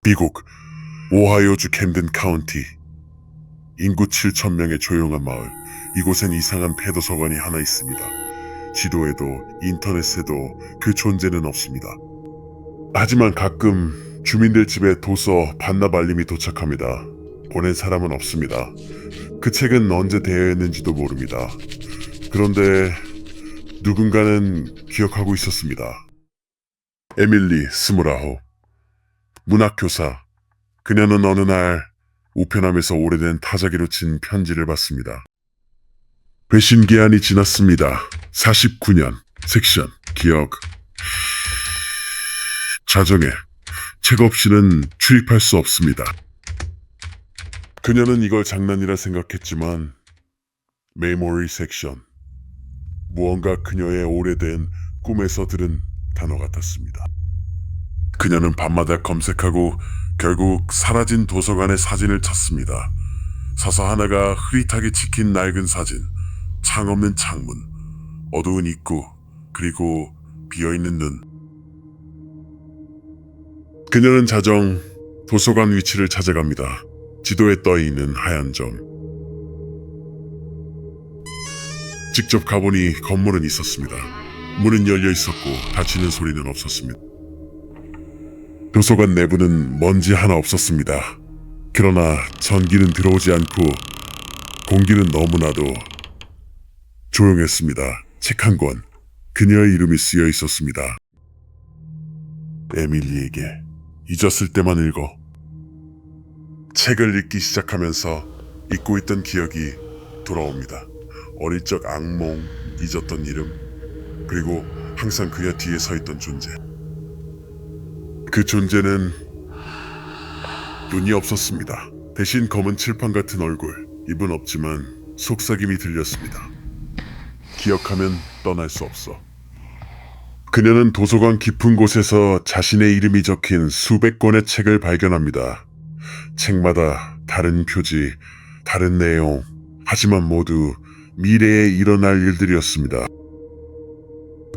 미국 오하이오주 캠든 카운티 인구 7,000명의 조용한 마을. 이곳엔 이상한 폐도서관이 하나 있습니다. 지도에도 인터넷에도 그 존재는 없습니다. 하지만 가끔 주민들 집에 도서 반납 알림이 도착합니다. 보낸 사람은 없습니다. 그 책은 언제 대여했는지도 모릅니다. 그런데 누군가는 기억하고 있었습니다. 에밀리 29, 문학교사. 그녀는 어느 날 우편함에서 오래된 타자기로 친 편지를 받습니다. 배신 기한이 지났습니다. 49년 섹션 기억. 자정에 책 없이는 출입할 수 없습니다. 그녀는 이걸 장난이라 생각했지만 메모리 섹션, 무언가 그녀의 오래된 꿈에서 들은 단어 같았습니다. 그녀는 밤마다 검색하고 결국 사라진 도서관의 사진을 찾습니다. 서서 하나가 흐릿하게 찍힌 낡은 사진, 창 없는 창문, 어두운 입구, 그리고 비어있는 눈. 그녀는 자정 도서관 위치를 찾아갑니다. 지도에 떠있는 하얀 점. 직접 가보니 건물은 있었습니다. 문은 열려 있었고 닫히는 소리는 없었습니다. 도서관 내부는 먼지 하나 없었습니다. 그러나 전기는 들어오지 않고 공기는 너무나도 조용했습니다. 책 한 권, 그녀의 이름이 쓰여 있었습니다. 에밀리에게 잊었을 때만 읽어. 책을 읽기 시작하면서 잊고 있던 기억이 돌아옵니다. 어릴 적 악몽, 잊었던 이름, 그리고 항상 그녀 뒤에 서 있던 존재. 그 존재는 눈이 없었습니다. 대신 검은 칠판 같은 얼굴, 입은 없지만 속삭임이 들렸습니다. 기억하면 떠날 수 없어. 그녀는 도서관 깊은 곳에서 자신의 이름이 적힌 수백 권의 책을 발견합니다. 책마다 다른 표지, 다른 내용, 하지만 모두 미래에 일어날 일들이었습니다.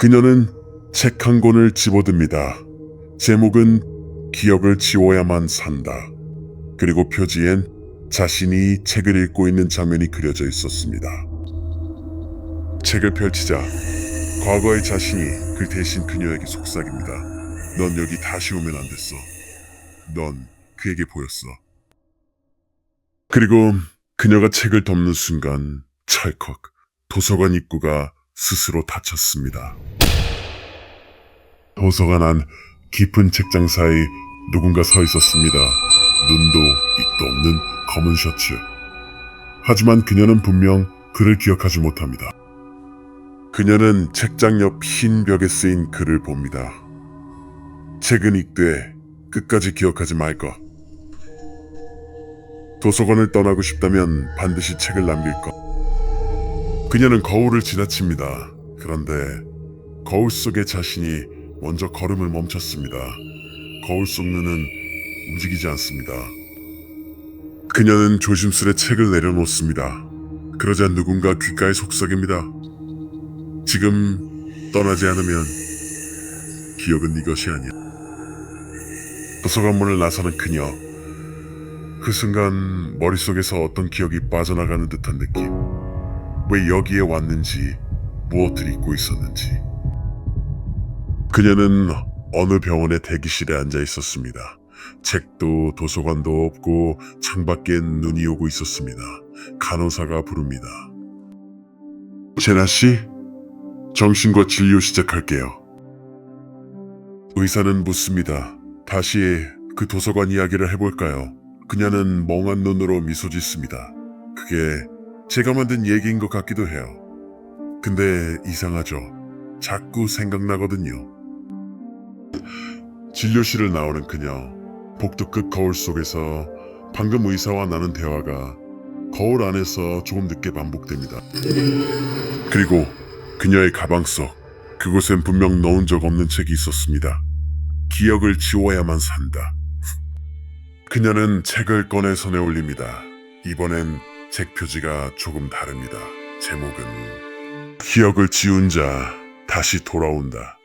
그녀는 책 한 권을 집어듭니다. 제목은 기억을 지워야만 산다. 그리고 표지엔 자신이 책을 읽고 있는 장면이 그려져 있었습니다. 책을 펼치자 과거의 자신이 그 대신 그녀에게 속삭입니다. 넌 여기 다시 오면 안 됐어. 넌 그에게 보였어. 그리고 그녀가 책을 덮는 순간 찰컥 도서관 입구가 스스로 닫혔습니다. 도서관 안 깊은 책장 사이 누군가 서 있었습니다. 눈도 입도 없는 검은 셔츠. 하지만 그녀는 분명 그를 기억하지 못합니다. 그녀는 책장 옆 흰 벽에 쓰인 글을 봅니다. 책은 읽되 끝까지 기억하지 말 것. 도서관을 떠나고 싶다면 반드시 책을 남길 것. 그녀는 거울을 지나칩니다. 그런데 거울 속의 자신이 먼저 걸음을 멈췄습니다. 거울 속 눈은 움직이지 않습니다. 그녀는 조심스레 책을 내려놓습니다. 그러자 누군가 귓가에 속삭입니다. 지금 떠나지 않으면 기억은 네 것이 아니야. 도서관 문을 나서는 그녀. 그 순간 머릿속에서 어떤 기억이 빠져나가는 듯한 느낌. 왜 여기에 왔는지, 무엇을 잊고 있었는지. 그녀는 어느 병원의 대기실에 앉아 있었습니다. 책도 도서관도 없고 창밖엔 눈이 오고 있었습니다. 간호사가 부릅니다. 제나 씨, 정신과 진료 시작할게요. 의사는 묻습니다. 다시 그 도서관 이야기를 해볼까요? 그녀는 멍한 눈으로 미소 짓습니다. 그게 제가 만든 얘기인 것 같기도 해요. 근데 이상하죠? 자꾸 생각나거든요. 진료실을 나오는 그녀. 복도 끝 거울 속에서 방금 의사와 나눈 대화가 거울 안에서 조금 늦게 반복됩니다. 그리고 그녀의 가방 속, 그곳엔 분명 넣은 적 없는 책이 있었습니다. 기억을 지워야만 산다. 그녀는 책을 꺼내 손에 올립니다. 이번엔 책 표지가 조금 다릅니다. 제목은 기억을 지운 자 다시 돌아온다.